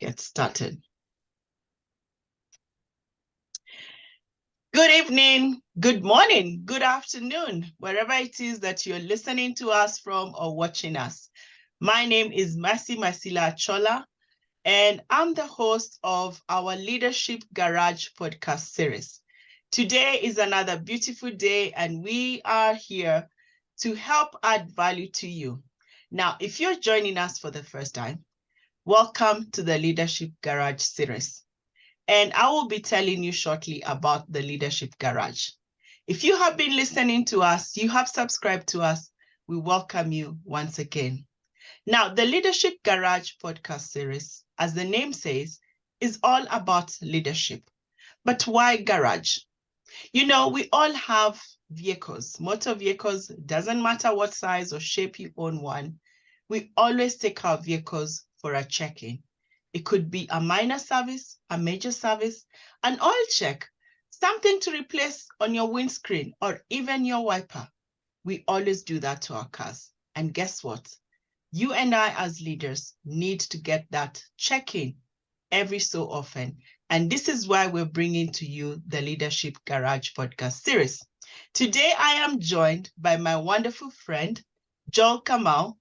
get started. Good evening, good morning, good afternoon, wherever it is that you're listening to us from or watching us. My name is Mercy Masila Chola, and I'm the host of our Leadership Garage podcast series. Today is another beautiful day, and we are here to help add value to you. Now, if you're joining us for the first time, welcome to the Leadership Garage series. And I will be telling you shortly about the Leadership Garage. If you have been listening to us, you have subscribed to us, we welcome you once again. Now, the Leadership Garage podcast series, as the name says, is all about leadership. But why garage? You know, we all have vehicles, motor vehicles, doesn't matter what size or shape you own one. We always take our vehicles for a check-in. It could be a minor service, a major service, an oil check, something to replace on your windscreen or even your wiper. We always do that to our cars. And guess what? You and I as leaders need to get that check-in every so often. And this is why we're bringing to you the Leadership Garage podcast series. Today, I am joined by my wonderful friend, Joel Kamau,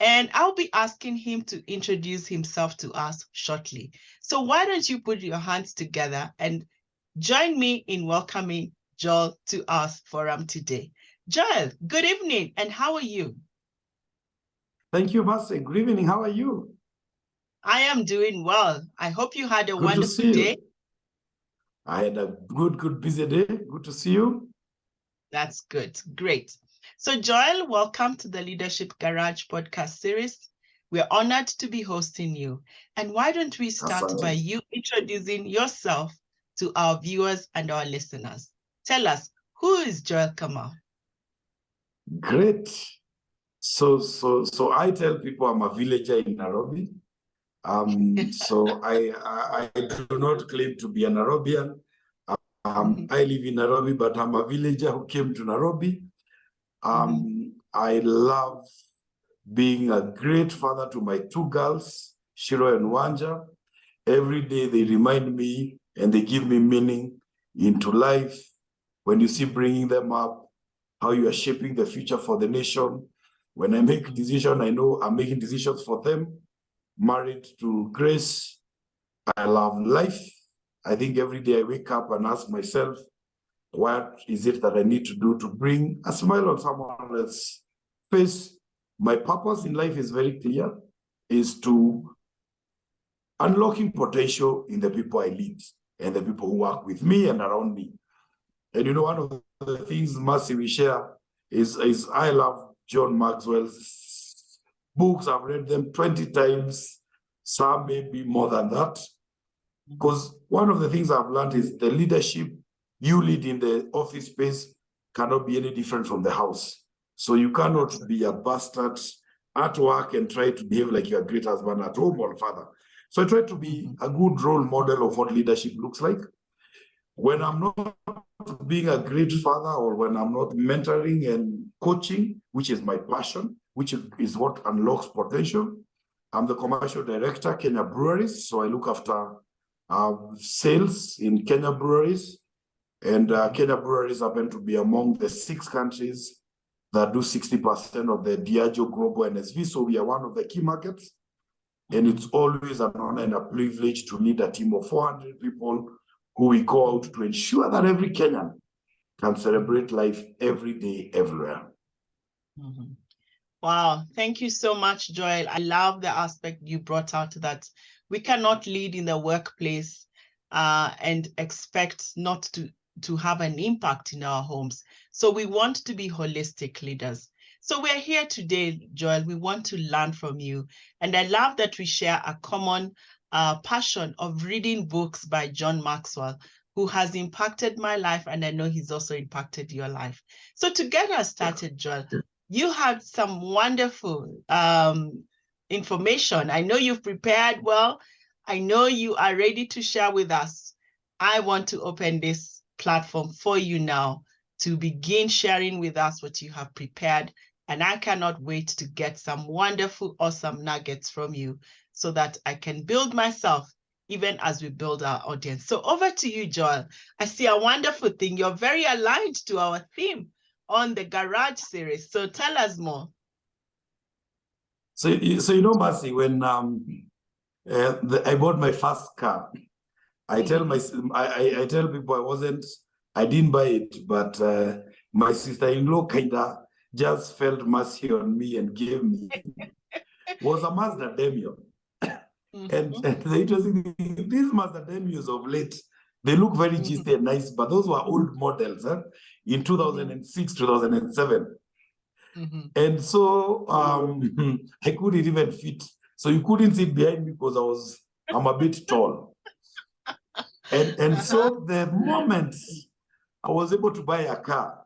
and I'll be asking him to introduce himself to us shortly. So why don't you put your hands together and join me in welcoming Joel to our forum today. Joel, good evening, and how are you? Thank you, Mercy. Good evening. How are you? I am doing well. I hope you had a Good to wonderful see day. you. I had a good busy day. Good to see you. That's good. Great. So, Joel, welcome to the Leadership Garage podcast series. We're honored to be hosting you. And why don't we start by you introducing yourself to our viewers and our listeners? Tell us, who is Joel Kamau? Great. So I tell people I'm a villager in Nairobi. So I do not claim to be a Nairobian. I live in Nairobi, but I'm a villager who came to Nairobi. I love being a great father to my two girls, Shiro and Wanja. Every day they remind me and they give me meaning into life. When you see bringing them up, how you are shaping the future for the nation. When I make a decision, I know I'm making decisions for them. Married to Grace, I love life. I think every day I wake up and ask myself, what is it that I need to do to bring a smile on someone else's face? My purpose in life is very clear, is to unlocking potential in the people I lead and the people who work with me and around me. And you know, one of the things, Mercy, we share is I love John Maxwell's books. I've read them 20 times, some maybe more than that. Because one of the things I've learned is the leadership you lead in the office space cannot be any different from the house. So you cannot be a bastard at work and try to behave like you're a great husband at home or father. So I try to be a good role model of what leadership looks like. When I'm not being a great father or when I'm not mentoring and coaching, which is my passion, which is what unlocks potential. I'm the commercial director, Kenya Breweries. So I look after sales in Kenya Breweries. And Kenya Breweries happen to be among the 6 countries that do 60% of the Diageo Global NSV. So we are one of the key markets. And it's always an honor and a privilege to lead a team of 400 people who we go out to ensure that every Kenyan can celebrate life every day, everywhere. Wow, thank you so much, Joel. I love the aspect you brought out that we cannot lead in the workplace and expect not to have an impact in our homes. So we want to be holistic leaders. So we're here today, Joel. We want to learn from you. And I love that we share a common passion of reading books by John Maxwell, who has impacted my life, and I know he's also impacted your life. So to get us started, Joel, you had some wonderful information. I know you've prepared well. I know you are ready to share with us. I want to open this platform for you now to begin sharing with us what you have prepared. And I cannot wait to get some wonderful, awesome nuggets from you. so that I can build myself even as we build our audience. So over to you, Joel. I see a wonderful thing. You're very aligned to our theme on the Garage series. So tell us more. So you know, Mercy, when I bought my first car, I tell I tell people I didn't buy it, but my sister-in-law kinda just felt mercy on me and gave me was a Mazda Demio. And the interesting thing, these Mazda Demios of late, they look very gisty and nice, but those were old models in 2006, 2007. And so I couldn't even fit. So you couldn't sit behind me because I'm a bit tall. And so the moment I was able to buy a car,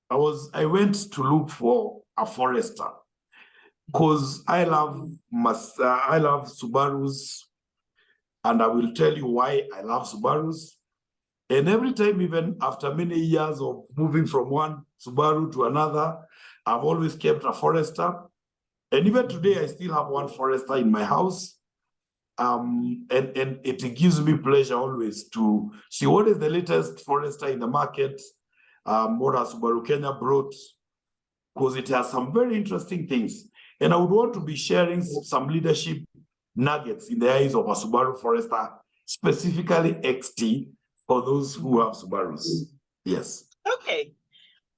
I went to look for a Forester because I love Subarus, and I will tell you why I love Subarus. And every time, even after many years of moving from one Subaru to another, I've always kept a Forester. And even today, I still have one Forester in my house. And it gives me pleasure always to see what is the latest Forester in the market, what has Subaru Kenya brought, because it has some very interesting things. And I would want to be sharing some leadership nuggets in the eyes of a Subaru Forester, specifically XT, for those who have Subarus. Yes. Okay.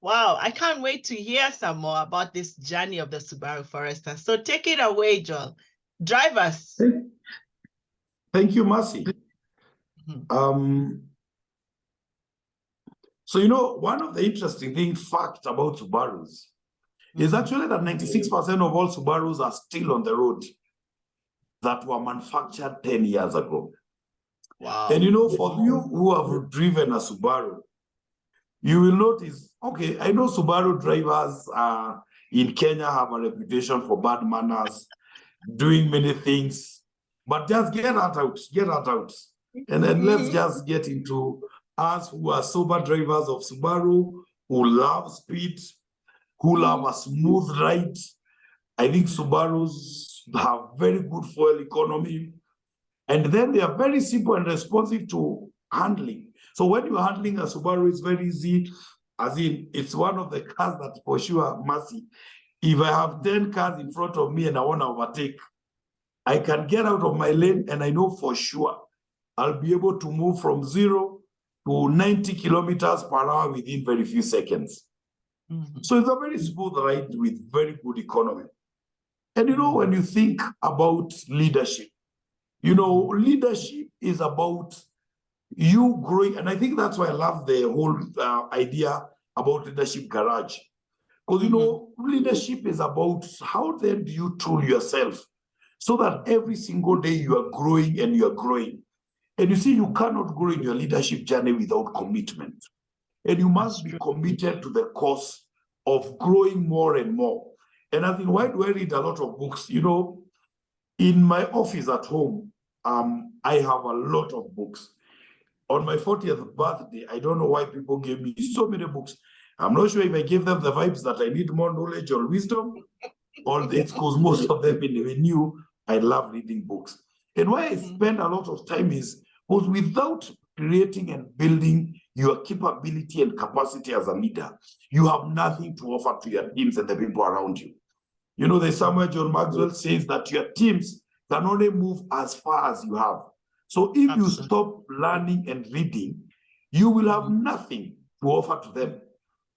Wow, I can't wait to hear some more about this journey of the Subaru Forester. So take it away, Joel. Drive us. Thank you, Mercy. So, you know, one of the interesting facts about Subarus is actually that 96% of all Subarus are still on the road that were manufactured 10 years ago. Wow. And, you know, for you who have driven a Subaru, you will notice, okay, I know Subaru drivers in Kenya have a reputation for bad manners, doing many things, but just get that out. And then let's just get into us who are sober drivers of Subaru, who love speed, who love a smooth ride. I think Subarus have very good fuel economy. And then they are very simple and responsive to handling. So when you're handling a Subaru, it's very easy, as in it's one of the cars that for sure, Mercy, if I have 10 cars in front of me and I want to overtake, I can get out of my lane and I know for sure I'll be able to move from 0 to 90 kilometers per hour within very few seconds. So it's a very smooth ride with very good economy. And you know, when you think about leadership, you know, leadership is about you growing. And I think that's why I love the whole idea about Leadership Garage. Because, you know, leadership is about how then do you tool yourself so that every single day you are growing and you are growing. And you see, you cannot grow in your leadership journey without commitment. And you must be committed to the cause of growing more and more. And I think, why do I read a lot of books? You know, in my office at home, I have a lot of books. On my 40th birthday, I don't know why people gave me so many books. I'm not sure if I gave them the vibes that I need more knowledge or wisdom, or it's because most of them knew I love reading books. And why I spend a lot of time is because without creating and building your capability and capacity as a leader, you have nothing to offer to your teams and the people around you. You know, there's somewhere John Maxwell says that your teams can only move as far as you have. So if you stop learning and reading, you will have nothing to offer to them.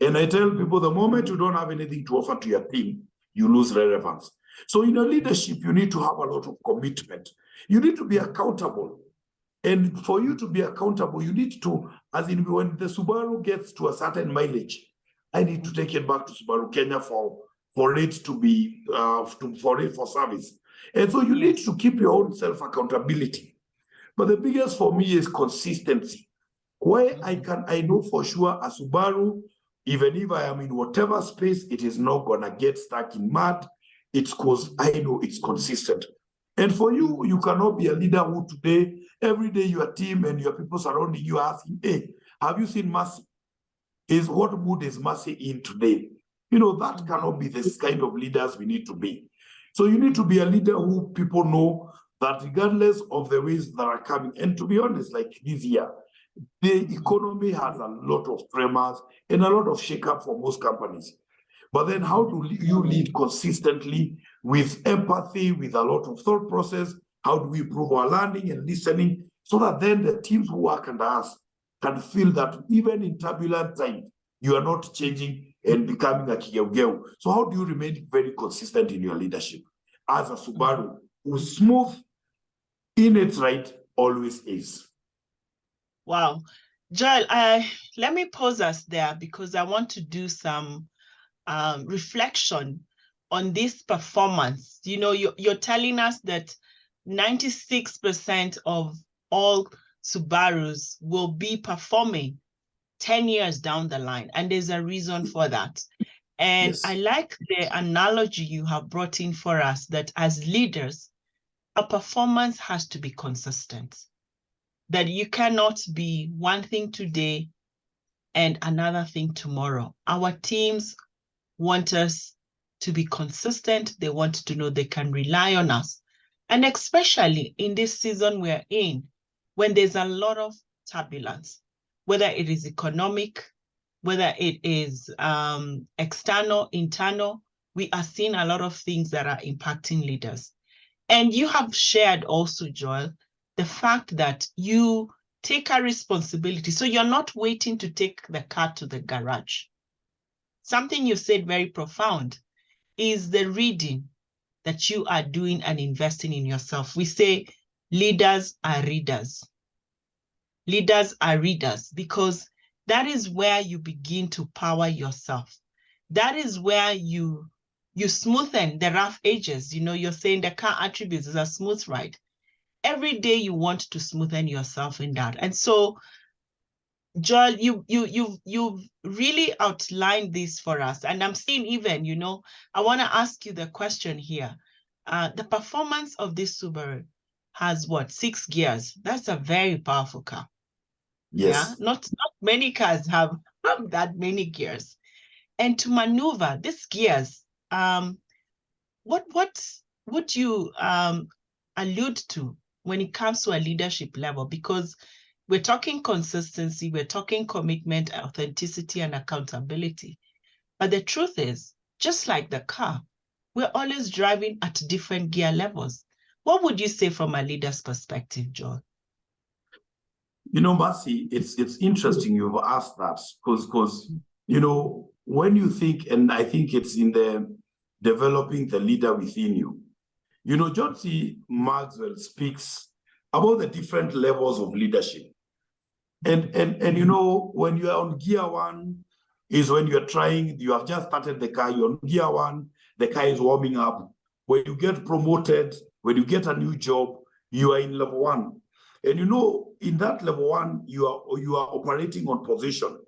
And I tell people, the moment you don't have anything to offer to your team, you lose relevance. So in your leadership, you need to have a lot of commitment. You need to be accountable. And for you to be accountable, you need to, as in when the Subaru gets to a certain mileage, I need to take it back to Subaru Kenya for it to be, for service. And so you need to keep your own self-accountability. But the biggest for me is consistency. Where I know for sure a Subaru, even if I am in whatever space, it is not gonna get stuck in mud. It's because I know it's consistent. And for you, you cannot be a leader who today, every day your team and your people surrounding you are asking, hey, have you seen Mercy? What mood is Mercy in today? You know, that cannot be this kind of leaders we need to be. So you need to be a leader who people know that regardless of the ways that are coming, and to be honest, like this year, the economy has a lot of tremors and a lot of shakeup for most companies. But then how do you lead consistently with empathy, with a lot of thought process? How do we improve our learning and listening so that then the teams who work under us can feel that even in turbulent times, you are not changing and becoming a kigeugeu. So how do you remain very consistent in your leadership as a Subaru, who's smooth in its right, always is? Wow. Joel, let me pause us there because I want to do some reflection on this performance. You know, you're telling us that 96% of all Subarus will be performing 10 years down the line, and there's a reason for that. And Yes. I like the analogy you have brought in for us that as leaders, a performance has to be consistent, that you cannot be one thing today and another thing tomorrow. Our teams want us to be consistent. They want to know they can rely on us. And especially in this season we're in, when there's a lot of turbulence, whether it is economic, whether it is external, internal, we are seeing a lot of things that are impacting leaders. And you have shared also, Joel, the fact that you take a responsibility. So you're not waiting to take the car to the garage. Something you said very profound is the reading that you are doing and investing in yourself. We say leaders are readers. Leaders are readers because that is where you begin to power yourself. That is where you smoothen the rough edges. You know, you're saying the car attributes is a smooth ride. Every day you want to smoothen yourself in that. And so Joel, you've really outlined this for us. And I'm seeing even, you know, I want to ask you the question here. The performance of this Subaru has what, 6 gears? That's a very powerful car. Yes. Yeah, not many cars have that many gears. And to maneuver these gears, what would you allude to when it comes to a leadership level? Because we're talking consistency, we're talking commitment, authenticity, and accountability. But the truth is, just like the car, we're always driving at different gear levels. What would you say from a leader's perspective, Joel? You know, Mercy, it's interesting you've asked that because you know, when you think, and I think it's in the developing the leader within you. You know, John C. Maxwell speaks about the different levels of leadership. And you know, when you are on gear 1 is when you're trying, you have just started the car, you're on gear 1, the car is warming up. When you get promoted, when you get a new job, you are in level 1. And you know, in that level 1, you are operating on position.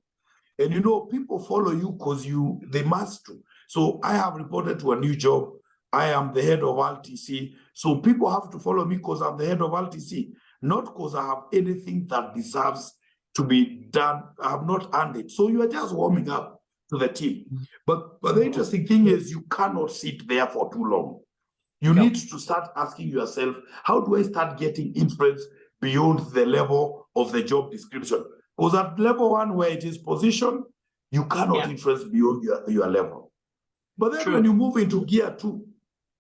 And you know, people follow you because they must to. So I have reported to a new job. I am the head of RTC. So people have to follow me because I'm the head of RTC, not because I have anything that deserves to be done. I have not earned it. So you are just warming up to the team. But the interesting thing is you cannot sit there for too long. You need to start asking yourself, how do I start getting influence beyond the level of the job description? Because at level 1, where it is position, you cannot influence beyond your level. But then when you move into gear 2,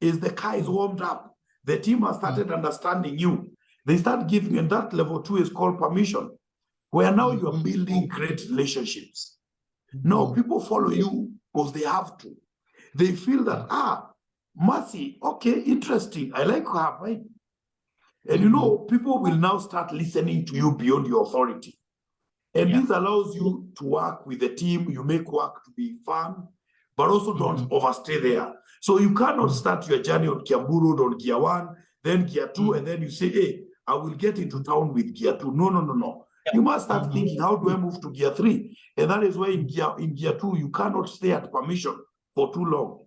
is the car is warmed up. The team has started understanding you. They start giving, and that level 2 is called permission, where now you are building great relationships. Now people follow you because they have to. They feel that, Mercy, okay, interesting. I like her, right? And you know, people will now start listening to you beyond your authority. And this allows you to work with the team. You make work to be fun, but also don't overstay there. So you cannot start your journey on Kiambu Road on gear 1, then gear 2, and then you say, hey, I will get into town with gear 2. No. You must start thinking, how do I move to gear 3? And that is why in gear 2, you cannot stay at permission for too long.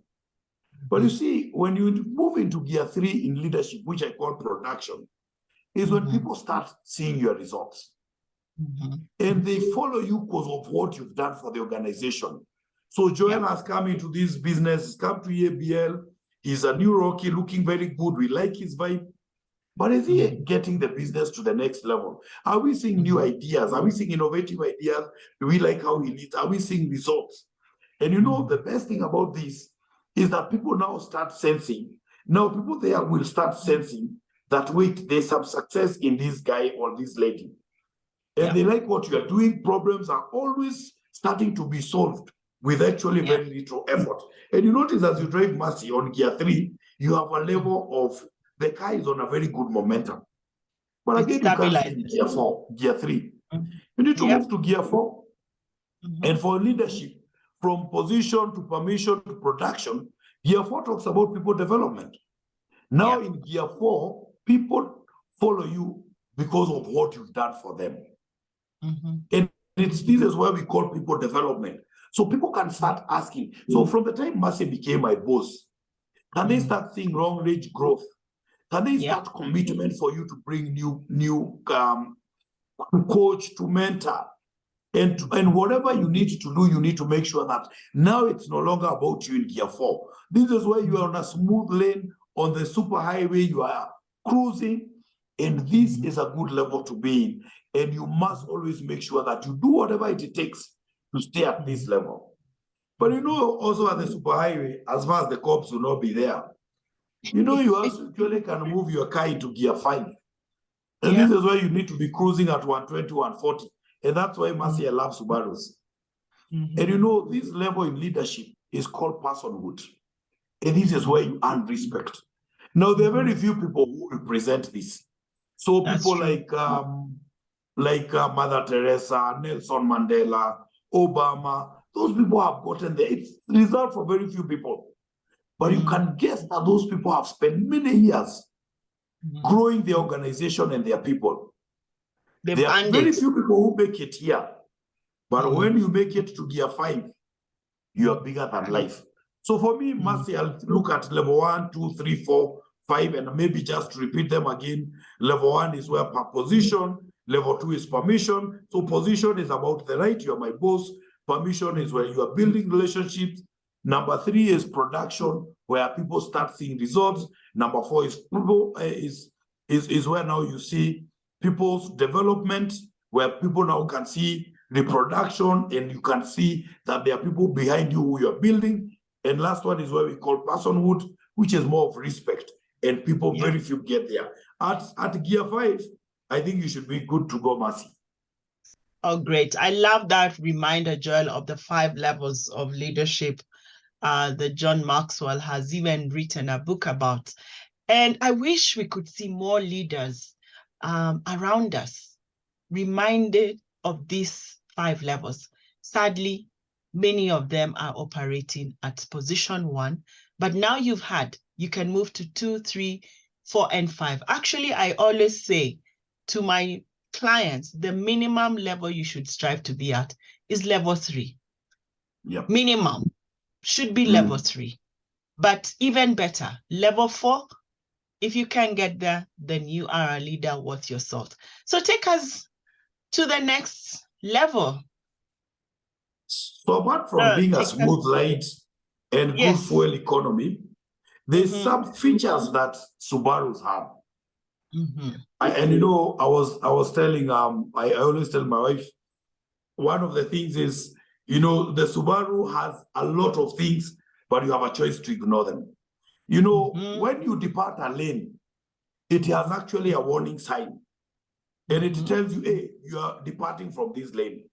But you see, when you move into gear 3 in leadership, which I call production, is when people start seeing your results. And they follow you because of what you've done for the organization. So Joel has come into this business, he's come to EABL, He's a new Rocky, looking very good. We like his vibe. But is he getting the business to the next level? Are we seeing new ideas? Are we seeing innovative ideas? Do we like how he leads? Are we seeing results? And you know, the best thing about this is that people now start sensing. Now people there will start sensing that, wait, there's some success in this guy or this lady. And they like what you are doing. Problems are always starting to be solved with actually very little effort. And you notice as you drive Mercy on gear 3, you have a level of, the car is on a very good momentum. But again, you can't see in gear 4, gear 3. You need to move to gear 4. And for leadership, from position to permission to production, gear 4 talks about people development. Now in gear 4, people follow you because of what you've done for them. And this is where we call people development. So people can start asking. So from the time Mercy became my boss, can they start seeing long range growth? Can they start commitment for you to bring new coach, to mentor? And whatever you need to do, you need to make sure that now it's no longer about you in gear 4. This is where you are on a smooth lane on the super highway, you are cruising, and this is a good level to be in. And you must always make sure that you do whatever it takes to stay at this level. But you know, also at the super highway, as far as the cops will not be there, you know, you actually can move your car into gear 5. And this is where you need to be cruising at 120, 140. And that's why Mercy loves Subarus. And you know, this level in leadership is called personhood. And this is where you earn respect. Now, there are very few people who represent this. So people like Mother Teresa, Nelson Mandela, Obama, those people have gotten there. It's reserved for very few people. But you can guess that those people have spent many years growing the organization and their people. There are very few people who make it here. But when you make it to gear 5, you are bigger than life. So for me, Mercy, I'll look at level 1, 2, 3, 4, 5, and maybe just to repeat them again. Level 1 is where position. Level 2 is permission. So position is about the right, you are my boss. Permission is where you are building relationships. Number 3 is production, where people start seeing results. Number 4 is people, is where now you see people's development, where people now can see reproduction, and you can see that there are people behind you who you are building. And last one is where we call personhood, which is more of respect. And people, very few get there. At gear 5, I think you should be good to go, Mercy. Oh, great. I love that reminder, Joel, of the 5 levels of leadership that John Maxwell has even written a book about. And I wish we could see more leaders around us reminded of these 5 levels. Sadly, many of them are operating at position 1, but now you can move to 2, 3, 4, and 5. Actually, I always say to my clients, the minimum level you should strive to be at is level 3. Minimum should be level 3, but even better, level 4. If you can get there, then you are a leader worth your salt. So take us to the next level. So apart from being a smooth ride and good fuel economy, there's some features that Subarus have. And you know, I was telling I always tell my wife, one of the things is, you know, the Subaru has a lot of things, but you have a choice to ignore them. You know, when you depart a lane, it has actually a warning sign. And it tells you, hey, you are departing from this lane.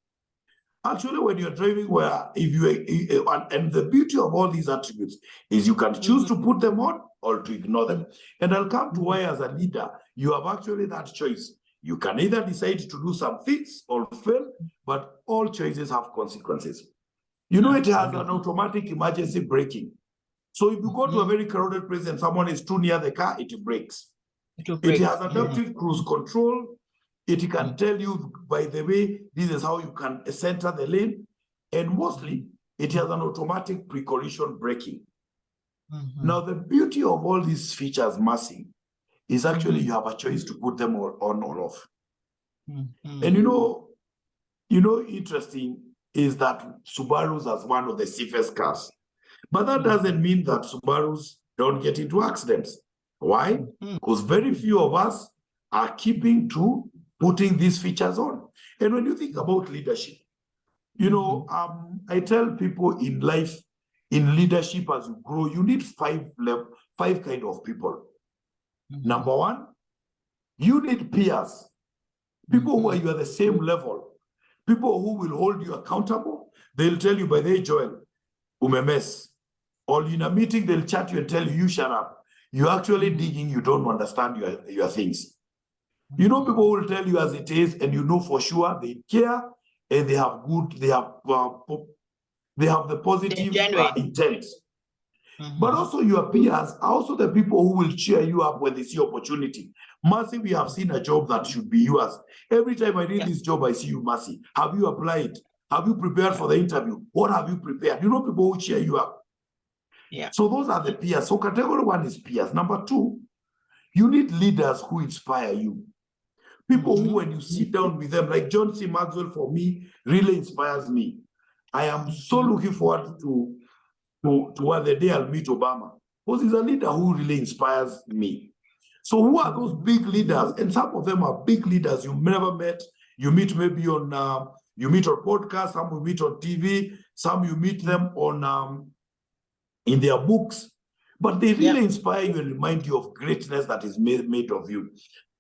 Actually, when you're driving, where and the beauty of all these attributes is you can choose to put them on or to ignore them. And I'll come to why, as a leader, you have actually that choice. You can either decide to do some things or fail, but all choices have consequences. You know, it has an automatic emergency braking. So if you go to a very crowded place and someone is too near the car, it brakes. It has adaptive cruise control. It can tell you, by the way, this is how you can center the lane. And mostly, it has an automatic pre-collision braking. Now, the beauty of all these features, Mercy, is actually you have a choice to put them on or off. And you know, interesting is that Subaru's as one of the safest cars. But that doesn't mean that Subarus don't get into accidents. Why? Because very few of us are keeping to putting these features on. And when you think about leadership, you know, I tell people in life, in leadership, as you grow, you need five kind of people. Number one, you need peers, people who are you at the same level, people who will hold you accountable. They'll tell you, by the way, Joel, umemes. Or in a meeting, they'll chat you and tell you, you shut up. You're actually digging, you don't understand your things. You know, people will tell you as it is, and you know for sure they care, and they have the positive intent. But also your peers are also the people who will cheer you up when they see opportunity. Mercy, we have seen a job that should be yours. Every time I read this job, I see you, Mercy. Have you applied? Have you prepared for the interview? What have you prepared? You know, people who cheer you up. So those are the peers. So category one is peers. Number two, you need leaders who inspire you. People who, when you sit down with them, like John C. Maxwell, for me, really inspires me. I am so looking forward to the day I'll meet Obama, because he's a leader who really inspires me. So who are those big leaders? And some of them are big leaders you've never met. You meet maybe on you meet on podcasts, some you meet on TV, some you meet them on in their books, but they really inspire you and remind you of greatness that is made of you.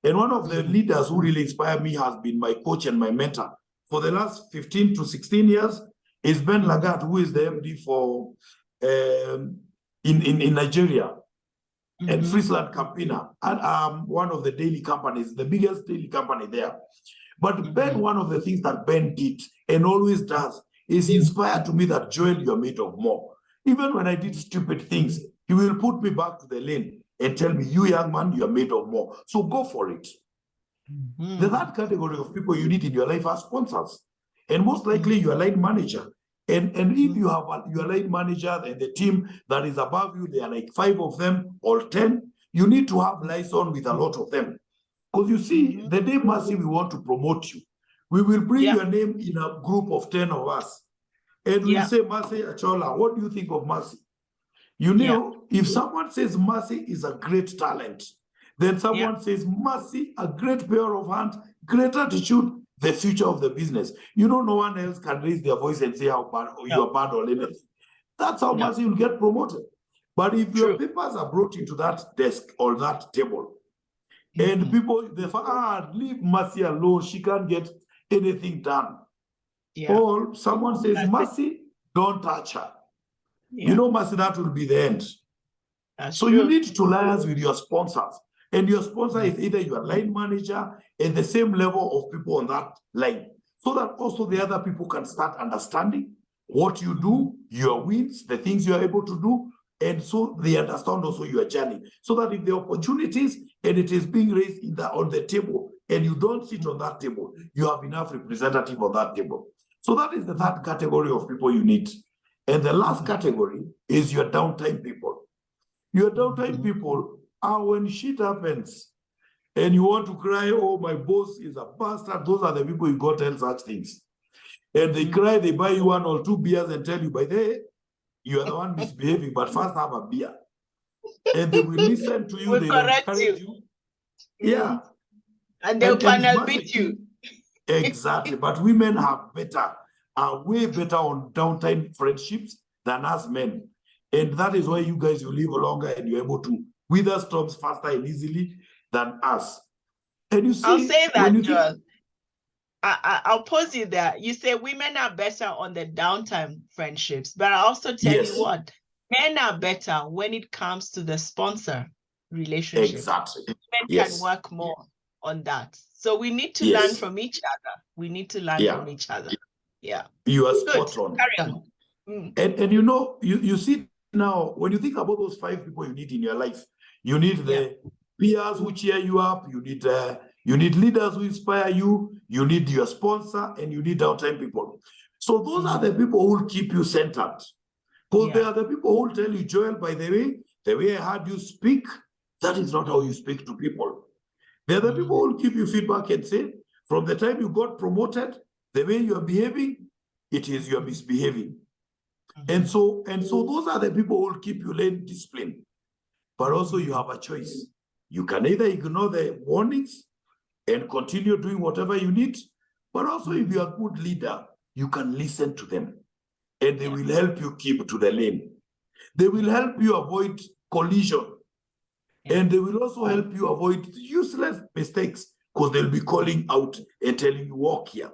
And one of the leaders who really inspired me has been my coach and my mentor for the last 15 to 16 years is Ben Lagat, who is the MD for in Nigeria, and Friesland Campina, and one of the daily companies, the biggest daily company there. But Ben, one of the things that Ben did and always does is inspire to me that, Joel, you're made of more. Even when I did stupid things, he will put me back to the lane and tell me, you young man, you're made of more. So go for it. The third category of people you need in your life are sponsors. And most likely your line manager. And if you have your line manager and the team that is above you, there are like 5 of them or 10, you need to have liaison with a lot of them. Because you see, the day Mercy, we want to promote you. We will bring your name in a group of 10 of us. And we'll say, Mercy Achola, what do you think of Mercy? You know, if someone says Mercy is a great talent, then someone says Mercy, a great pair of hands, great attitude, the future of the business. You know, no one else can raise their voice and say how bad you're bad or anything. That's how Mercy will get promoted. But if your papers are brought into that desk or that table, and people, they say, leave Mercy alone, she can't get anything done. Or someone says, Mercy, don't touch her. You know, Mercy, that will be the end. So you need to liaise with your sponsors. And your sponsor is either your line manager and the same level of people on that line, so that also the other people can start understanding what you do, your wins, the things you are able to do, and so they understand also your journey. So that if the opportunities and it is being raised on the table and you don't sit on that table, you have enough representative on that table. So that is the third category of people you need. And the last category is your downtime people. Your downtime people are when shit happens and you want to cry, oh, my boss is a bastard. Those are the people you go tell such things. And they cry, they buy you 1 or 2 beers and tell you, by the way, you are the one misbehaving, but first have a beer. And they will listen to you, they will encourage you. Yeah. And they'll panel beat you. Exactly. But women are way better on downtime friendships than us men. And that is why you guys will live longer and you're able to weather storms faster and easily than us. And you see, I'll say that, Joel. I'll pause you there. You say women are better on the downtime friendships, but I also tell you what, men are better when it comes to the sponsor relationship. Exactly. Men can work more on that. So we need to learn from each other. We need to learn from each other. Yeah. You are spot on. Carry on. And you know, you see now, when you think about those 5 people you need in your life, you need the peers who cheer you up, you need leaders who inspire you, you need your sponsor, and you need downtime people. So those are the people who will keep you centered. Because they are the people who will tell you, Joel, by the way I heard you speak, that is not how you speak to people. They're the people who will give you feedback and say, from the time you got promoted, the way you are behaving, it is you are misbehaving. And so those are the people who will keep you in discipline. but also you have a choice. You can either ignore the warnings and continue doing whatever you need, but also if you're a good leader, you can listen to them and they will help you keep to the lane. They will help you avoid collision. And they will also help you avoid useless mistakes because they'll be calling out and telling you, walk here.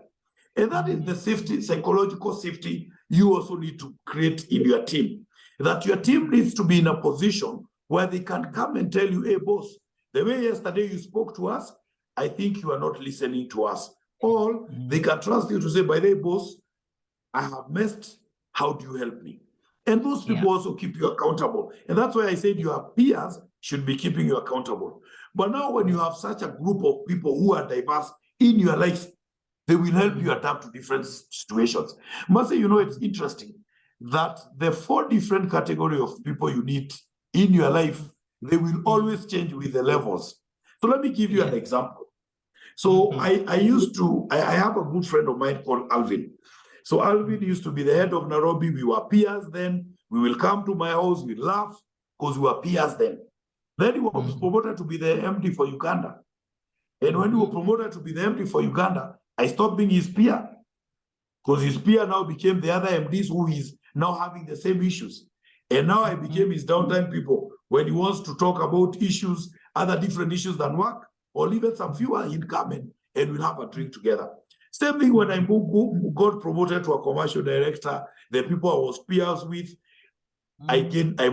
And that is the safety, psychological safety you also need to create in your team. That your team needs to be in a position where they can come and tell you, hey, boss, the way yesterday you spoke to us, I think you are not listening to us. Or they can trust you to say, by the way, boss, I have messed. How do you help me? And those people also keep you accountable. And that's why I said your peers should be keeping you accountable. But now when you have such a group of people who are diverse in your life, they will help you adapt to different situations. Must say, you know, it's interesting that the 4 different categories of people you need in your life, they will always change with the levels. So let me give you an example. So I have a good friend of mine called Alvin. So Alvin used to be the head of Nairobi. We were peers then. We will come to my house, we laugh, because we were peers then. Then he was promoted to be the MD for Uganda. And when he was promoted to be the MD for Uganda, I stopped being his peer, because his peer now became the other MDs who is now having the same issues. And now I became his downtime people. When he wants to talk about issues, other different issues than work, or even some fewer, he'd come in and we'll have a drink together. Same thing when I got promoted to a commercial director, the people I was peers with, I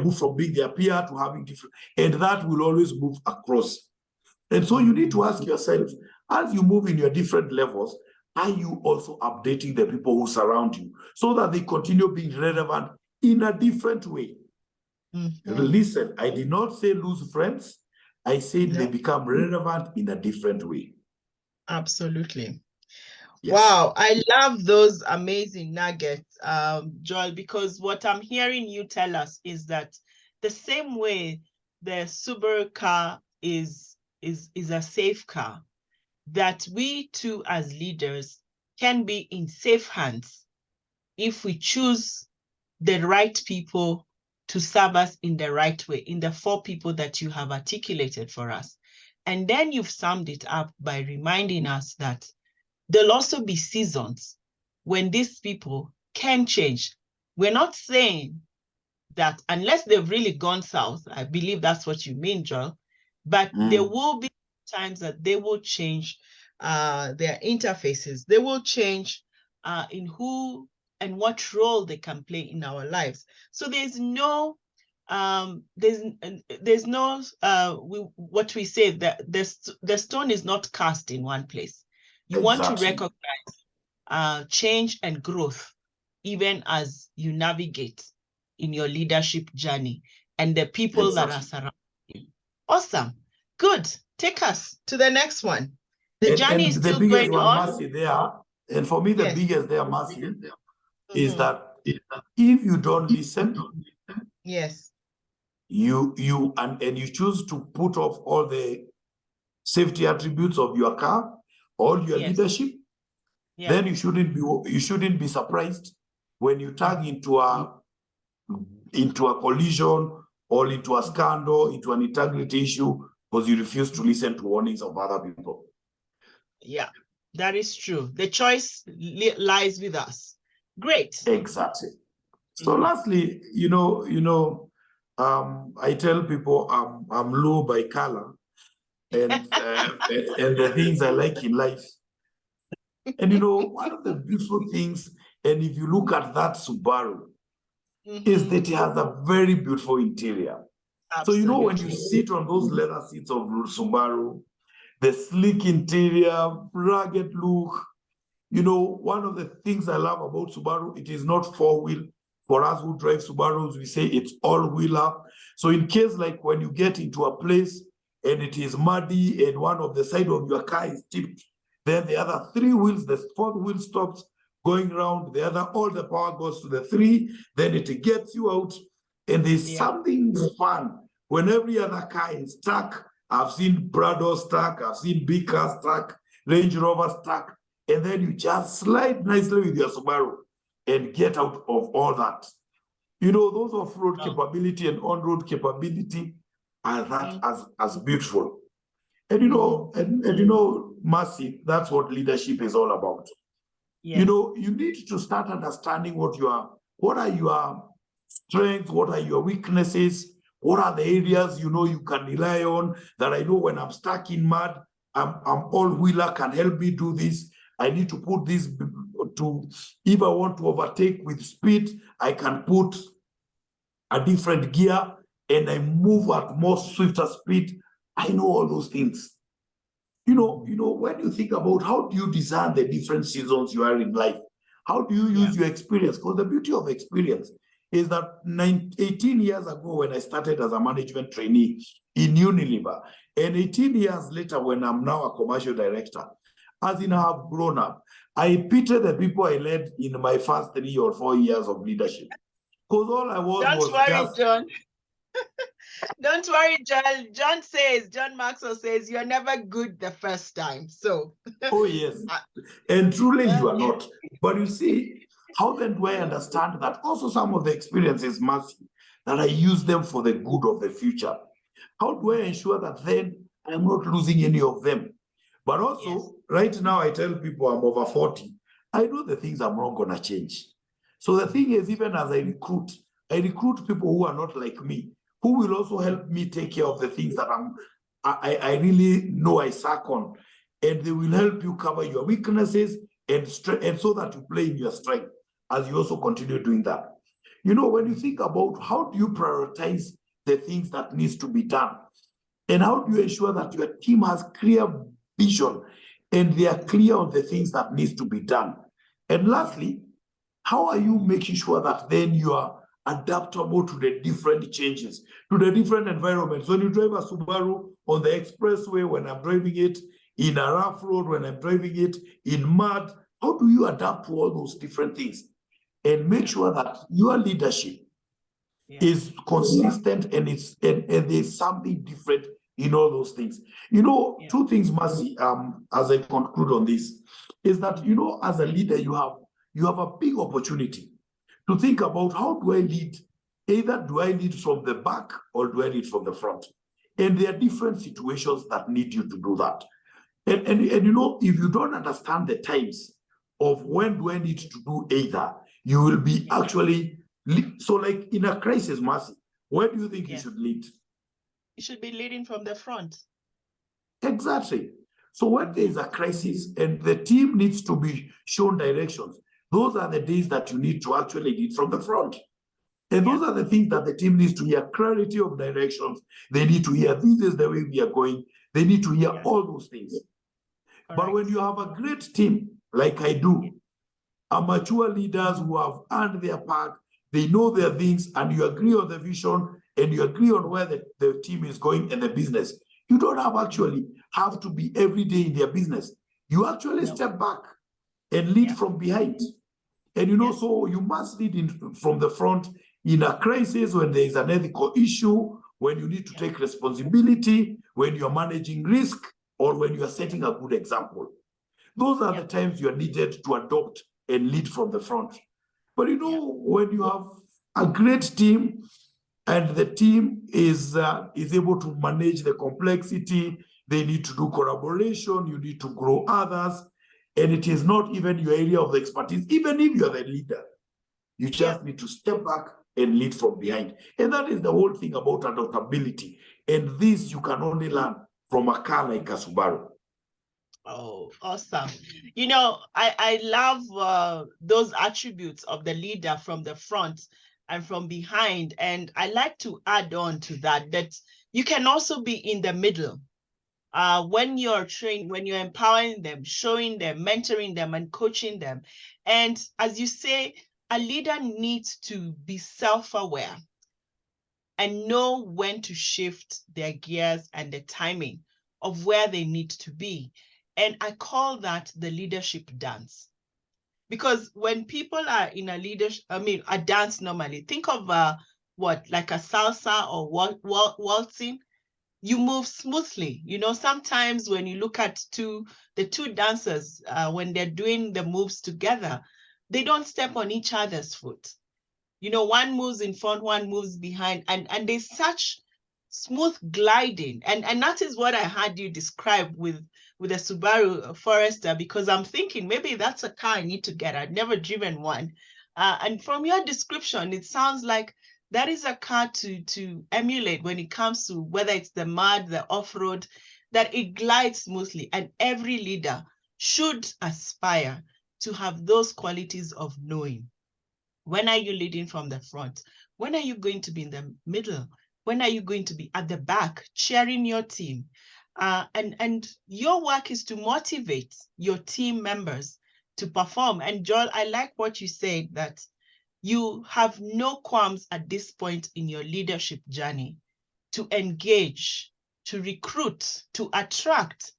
moved from being their peer to having different, and that will always move across. And so you need to ask yourself, as you move in your different levels, are you also updating the people who surround you so that they continue being relevant in a different way? Listen, I did not say lose friends. I said they become relevant in a different way. Absolutely. Yes. Wow, I love those amazing nuggets, Joel, because what I'm hearing you tell us is that the same way the Subaru car is a safe car, that we too as leaders can be in safe hands if we choose the right people to serve us in the right way, in the 4 people that you have articulated for us. And then you've summed it up by reminding us that there'll also be seasons when these people can change. We're not saying that unless they've really gone south, I believe that's what you mean, Joel, but there will be times that they will change their interfaces. They will change in who and what role they can play in our lives. So there's no what we say, that the stone is not cast in one place. You want to recognize change and growth, even as you navigate in your leadership journey and the people that are surrounding you. Awesome. Good. Take us to the next one. The journey is still going on. There, and for me, the biggest there, Mercy, is that if you don't listen, you choose to put off all the safety attributes of your car, all your leadership, then you shouldn't be surprised when you tag into a collision or into a scandal, into an integrity issue, because you refuse to listen to warnings of other people. Yeah, that is true. The choice lies with us. Great. Exactly. So lastly, I tell people I'm low by color, and and the things I like in life. And one of the beautiful things, and if you look at that Subaru, is that it has a very beautiful interior. Absolutely. So when you sit on those leather seats of Subaru, the sleek interior, rugged look, one of the things I love about Subaru, it is not 4-wheel. For us who drive Subarus, we say it's all-wheeler. So in case like when you get into a place and it is muddy and one of the side of your car is tipped, then the other 3 wheels, the 4th wheel stops going around, all the power goes to the 3, then it gets you out. And there's something fun when every other car is stuck. I've seen Prado stuck, I've seen big cars stuck, Range Rover stuck, and then you just slide nicely with your Subaru and get out of all that. Those off-road capability and on-road capability as beautiful. And you know, and you know, Mercy, that's what leadership is all about. Yes. You know, you need to start understanding what are your strengths, what are your weaknesses, what are the areas you know you can rely on, that I know when I'm stuck in mud, I'm all-wheeler can help me do this. I need to put this to, if I want to overtake with speed, I can put a different gear and I move at more swifter speed. I know all those things. You know, when you think about how do you design the different seasons you are in life, how do you use your experience? Because the beauty of experience is that 18 years ago when I started as a management trainee in Unilever, and 18 years later when I'm now a commercial director, as in I have grown up, I pity the people I led in my first 3 or 4 years of leadership. Because all I was worry, just... John. Don't worry, John Maxwell says, you're never good the first time. So. Oh, yes. And truly you are not. But you see, how then do I understand that also some of the experiences, Mercy, that I use them for the good of the future? How do I ensure that then I'm not losing any of them? But also, right now, I tell people I'm over 40. I know the things I'm not going to change. So the thing is, even as I recruit people who are not like me, who will also help me take care of the things that I really know I suck on. And they will help you cover your weaknesses and so that you play in your strength as you also continue doing that. You know, when you think about how do you prioritize the things that needs to be done, and how do you ensure that your team has clear vision and they are clear on the things that needs to be done? And lastly, how are you making sure that then you are adaptable to the different changes, to the different environments? When you drive a Subaru on the expressway, when I'm driving it in a rough road, when I'm driving it in mud, how do you adapt to all those different things and make sure that your leadership is consistent and there's something different in all those things? You know, two things, Mercy, as I conclude on this, is that, you know, as a leader, you have a big opportunity to think about how do I lead? Either do I lead from the back or do I lead from the front? And there are different situations that need you to do that. And you know, if you don't understand the times of when do I need to do either, you will be actually... So like in a crisis, Mercy, where do you think you should lead? You should be leading from the front. Exactly. So when there is a crisis and the team needs to be shown directions, those are the days that you need to actually lead from the front. And those are the things that the team needs to hear: clarity of directions. They need to hear this is the way we are going. They need to hear all those things. But when you have a great team, like I do, mature leaders who have earned their part, they know their things, and you agree on the vision and you agree on where the team is going and the business, you don't have to be every day in their business. You actually step back and lead from behind. And you know, so you must lead from the front in a crisis, when there is an ethical issue, when you need to take responsibility, when you're managing risk, or when you are setting a good example. Those are the times you are needed to adopt and lead from the front. But you know, when you have a great team and the team is able to manage the complexity, they need to do collaboration, you need to grow others, and it is not even your area of expertise. Even if you're the leader, you just need to step back and lead from behind. And that is the whole thing about adaptability. And this you can only learn from a car like a Subaru. Oh, awesome. You know, I love those attributes of the leader from the front and from behind. And I like to add on to that you can also be in the middle. When you're trained, when you're empowering them, showing them, mentoring them, and coaching them. And as you say, a leader needs to be self-aware and know when to shift their gears and the timing of where they need to be. And I call that the leadership dance. Because when people are in a a dance normally, think of like a salsa or waltzing. You move smoothly. You know, sometimes when you look at the two dancers, when they're doing the moves together, they don't step on each other's foot. You know, one moves in front, one moves behind, and there's smooth gliding. And that is what I had you describe with a Subaru Forester, because I'm thinking maybe that's a car I need to get. I'd never driven one. And from your description, it sounds like that is a car to emulate when it comes to whether it's the mud, the off-road, that it glides smoothly. And every leader should aspire to have those qualities of knowing. When are you leading from the front? When are you going to be in the middle? When are you going to be at the back, cheering your team? And your work is to motivate your team members to perform. And Joel, I like what you said, that you have no qualms at this point in your leadership journey to engage, to recruit, to attract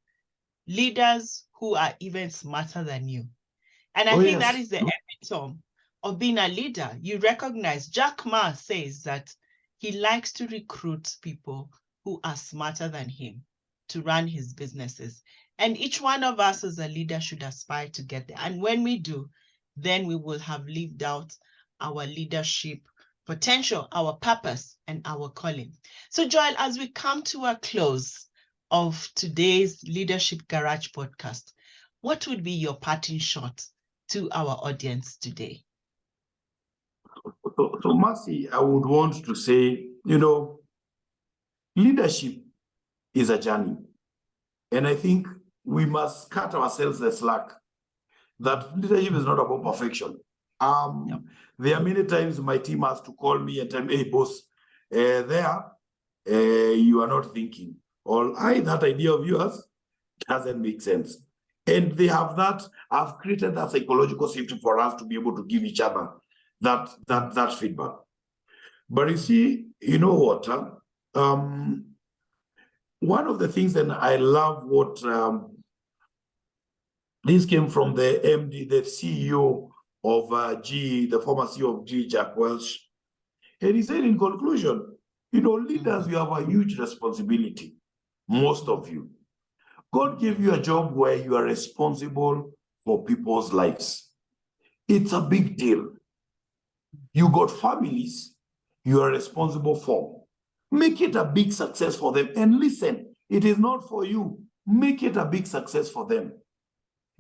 leaders who are even smarter than you. And I think that is the epitome of being a leader. You recognize, Jack Ma says that he likes to recruit people who are smarter than him to run his businesses. And each one of us as a leader should aspire to get there. And when we do, then we will have lived out our leadership potential, our purpose, and our calling. So Joel, as we come to a close of today's Leadership Garage podcast, what would be your parting shot to our audience today? So Mercy, I would want to say, leadership is a journey. And I think we must cut ourselves the slack that leadership is not about perfection. There are many times my team has to call me and tell me, hey, boss, you are not thinking. Or that idea of yours doesn't make sense. And they have that. I've created that psychological safety for us to be able to give each other that feedback. But you see, you know what? One of the things that I love what this came from the MD, the CEO of GE, the former CEO of GE, Jack Welch. And he said in conclusion, leaders, you have a huge responsibility, most of you. God gave you a job where you are responsible for people's lives. It's a big deal. You got families you are responsible for. Make it a big success for them. And listen, it is not for you. Make it a big success for them.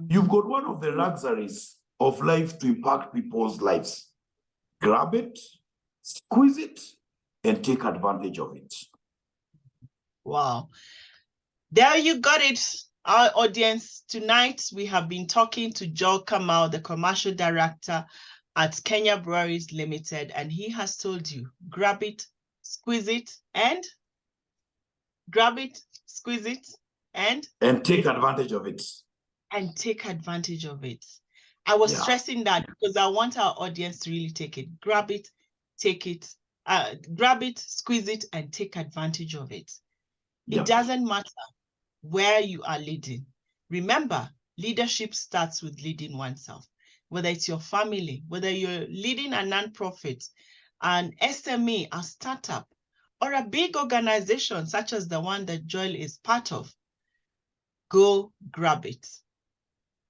You've got one of the luxuries of life to impact people's lives. Grab it, squeeze it, and take advantage of it. Wow. There you got it, our audience. Tonight, we have been talking to Joel Kamau, the commercial director at Kenya Breweries Limited, and he has told you, grab it, squeeze it, and grab it, squeeze it, and take advantage of it. And take advantage of it. I was stressing that because I want our audience to really take it. Grab it, take it, grab it, squeeze it, and take advantage of it. It doesn't matter where you are leading. Remember, leadership starts with leading oneself. Whether it's your family, whether you're leading a nonprofit, an SME, a startup, or a big organization such as the one that Joel is part of, go grab it.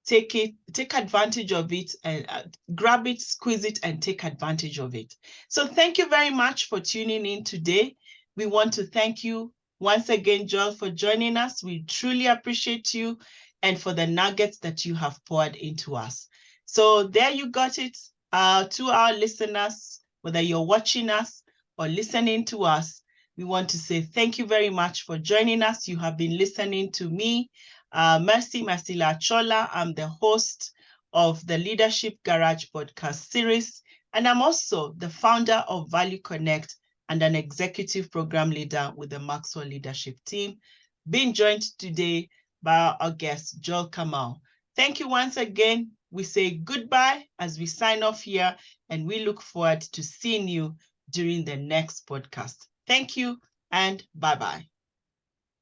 Take advantage of it, and grab it, squeeze it, and take advantage of it. So thank you very much for tuning in today. We want to thank you once again, Joel, for joining us. We truly appreciate you and for the nuggets that you have poured into us. So there you got it. To our listeners, whether you're watching us or listening to us, we want to say thank you very much for joining us. You have been listening to me, Mercy Masila Chola. I'm the host of the Leadership Garage podcast series, and I'm also the founder of Value Connect and an executive program leader with the Maxwell Leadership Team, being joined today by our guest, Joel Kamau. Thank you once again. We say goodbye as we sign off here, and we look forward to seeing you during the next podcast. Thank you and bye-bye.